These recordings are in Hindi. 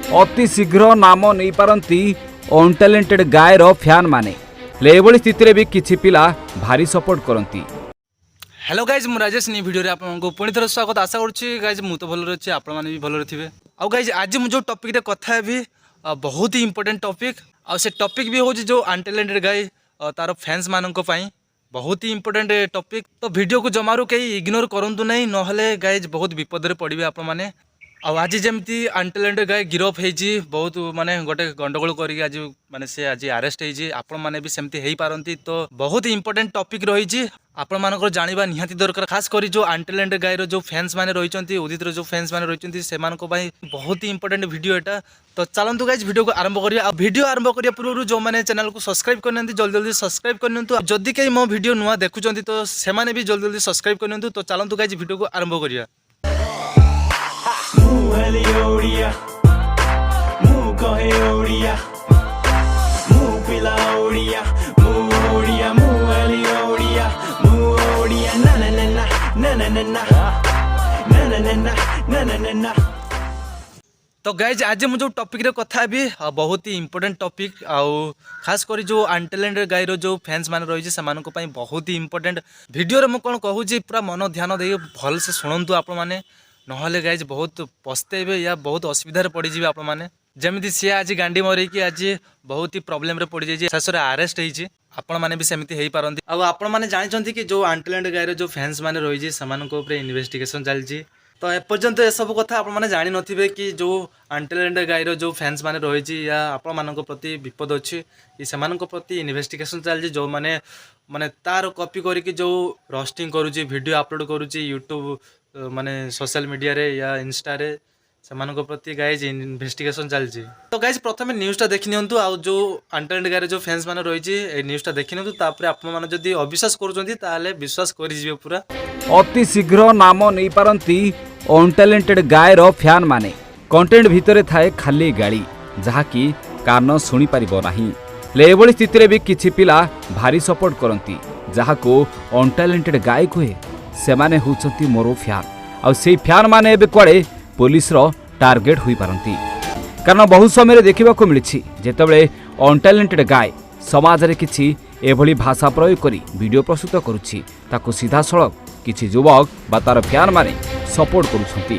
अति शीघ्र नाम नहीं पारती अनटैलेंटेड गायर फैन माने एभली स्थित भी किछि पिला भारी सपोर्ट करती। हेलो गाइज मु राजेश नी वीडियो रे आपको पुणी थर स्वागत आशा करुच्ची गाइज मु तो भल अच्छे आपण मैंने भी भल थे। आउ गाइज आज मुझे टॉपिक रे कथा भी बहुत ही इंपोर्टेंट टॉपिक आ से टॉपिक भी होची जो अनटैलेंटेड गाय तार फैंस मानक पई बहुत ही इंपोर्टेंट टॉपिक। तो वीडियो को जमारू कहीं इग्नोर करंतु नहीं नहले गाइज बहुत विपद रे पड़िबे आपण माने। आज जमती अनटैलेंटेड गाय गिरफ होती बहुत माने गोटे गंडगोल करके आज माने से आज अरेस्ट होती आपण माने भी सेमती हो पारती। तो बहुत ही इंपोर्टेंट टॉपिक रही आपण मानकर जानिबा निहाती दरकार खास करी जो अनटैलेंटेड गायर जो फैंस माने रही उदित जो फैंस माने रही से बहुत ही इंपोर्टेंट वीडियो एटा। तो चलतु गाइज वीडियो को आरंभ करिया। वीडियो आरंभ करिया पूर्व जो मैंने चैनल को सब्सक्राइब करनी जल्दी जल्दी सब्सक्राइब करनी जदि कहीं मो वीडियो नुआ देखुं तो से भी जल्दी जल्दी सब्सक्राइब करनी। तो चलतु गाइज वीडियो को आरंभ करिया। तो गाइज आज मुझे टॉपिक रे कथा भी बहुत ही इंपोर्टेंट टॉपिक आउ खास करी जो अनटैलेंटेड गायर जो फैंस मान रही है बहुत ही इंपोर्टेंट वीडियो रे मु कौन कहूँ पूरा मन ध्यान दे भल से शुणु आपण मैंने नहले गाइज बहुत पछतेबे या बहुत असुविधा पड़ जाए आपण मैंने। जमी सी आज गांडी मरैकी आज बहुत ही प्रोब्लेम रे पड़ जाइए शेष अरेस्ट होती आपण मैंने भी सेमती हो पारती। अब आपण मैंने जानते कि जो अनटैलेंटेड गायर जो फैंस मान रही है इन्वेस्टिगेशन चलती। तो एपर्यंत ए सब कथा आप जानी नथिबे कि जो अनटैलेंटेड गायर जो फैंस मान रही या आपण मान प्रति विपद अच्छी से प्रति इन्वेस्टिगेशन चलती जो माने माने तार कॉपी करके जो रोस्टिंग करुच्ची वीडियो अपलोड करुच्ची यूट्यूब माने सोशल मीडिया रे या इंस्टा रे से प्रति गाइज इन्वेस्टिगेशन चलती। तो गाइज प्रथम न्यूज़टा देखि नियंतु आ जो अनटैलेंटेड गायर जो फैंस मान रही न्यूज़टा देखि नियंतु तापर आपण माने जदी अविश्वास करूछंती ताले विश्वास करि जिवे पूरा। अति शीघ्र नाम नहीं पारती अनटैलेंटेड गायर फैन माने कंटेंट भितरे थाए खाली गाड़ी जहाँकि कान शुणी पारिबो नाही एभली स्थित भी किछि पिला भारी सपोर्ट करती जहाँको अनटैलेंटेड गाय कहे से माने होउछंती मोरो फैन आ से फैन माने एबे कुआडे पुलिस रो टार्गेट होई पारंती। कारण बहुत समय देखा मिली जेतेबेले अनटैलेंटेड गाय समाज रे किछि एभली भाषा प्रयोग करी वीडियो प्रस्तुत करुछि ताको सीधा सड़क किछि युवक बा तार फैन माने सपोर्ट करुछंती।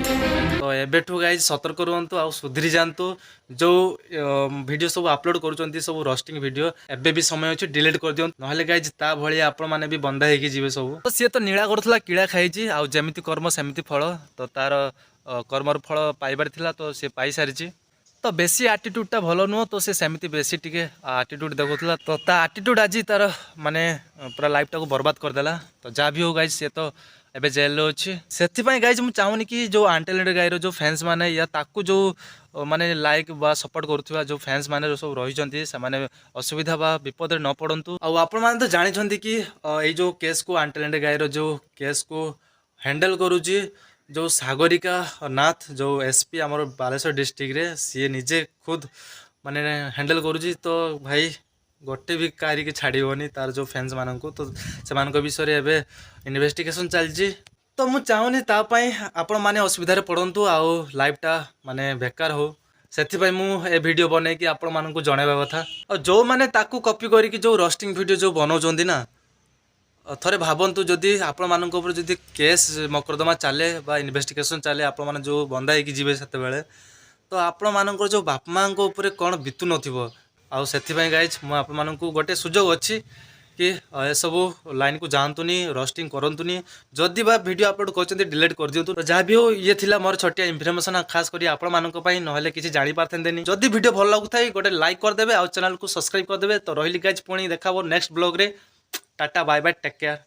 तो एबेठू गाइज सतर्क रुहंतु आ सुधरी जांतु जो वीडियो सब अपलोड करूछंती सब रोस्टिंग वीडियो एबे भी समय अछि डिलीट कर दियंतु नहले गाइज ता भली आपण माने भी बंदा हेकी जीवे सब। तो सी तो नीला करथला कीड़ा खाइछि आ जेमिति कर्म सेमिति फल तो तार कर्मर फल पाइबार थिला तो से पाई सारिछि। तो बेसी आटिट्यूडटा भल नुह तो से सेमिति बेसी टिके आटिट्यूड देखुला तो ता आटिट्यूड आज तार माने पूरा लाइफ को बर्बाद कर देला। तो जा भी हो गाइज से तो एबे जेल अच्छी से गाइज मुझे चाहूनी कि जो अनटैलेंटेड गायर जो फैंस माने या ताकू जो माने लाइक बा सपोर्ट करुवा जो फैंस माने सब रही से माने असुविधा बा विपद न पड़तु। आ आपण माने तो जानी कि ये जो केस को अनटैलेंटेड गायर जो केस को हैंडल करुची जो सागरिका नाथ जो एसपी आमर बालेश्वर डिस्ट्रिक्ट रे सी निजे खुद माने हैंडल करुची। तो भाई गोटे भी कारी के छाड़ोनी तार जो फैंस मान को तो से विषय एवं इन्वेस्टिगेशन चलती। तो मुझे चाहूनी तापाई आपण मैंने असुविधा पड़तु आउ लाइफटा माने बेकार हो से मुझे वीडियो बने कि आपण मानक जनवा कथा। और जो मैंने ताकू कॉपी करके जो रोस्टिंग वीडियो जो बनाऊँच ना थोड़े भावतु जदि आपण मान जदि केस मकदमा चले बा इन्वेस्टिगेशन चले आपण मैंने जो बंदा होगी जीवे से तो आपण मानकर जो बाप माँ कौन बीतु नथिबो आउ से गाइज मु आप गोटे सुजोग अच्छी कि ए सब लाइन को जातुनी रोस्टिंग करतुनी जदि बा वीडियो अपलोड कर डिलीट कर दिंतु। तो जहाँ भी हो ये थिला मोर छोटिया इनफर्मेशन खास करी आपण मानक पई नहले किछि जानि पारथेंदेनी। जदि वीडियो भल लागुथाय गोटे लाइक करदेबे आ चैनल को सब्सक्राइब करदेबे। तो रहिली गाइज पुणी देखाबो नेक्स्ट ब्लॉग रे। Tata bye bye take care.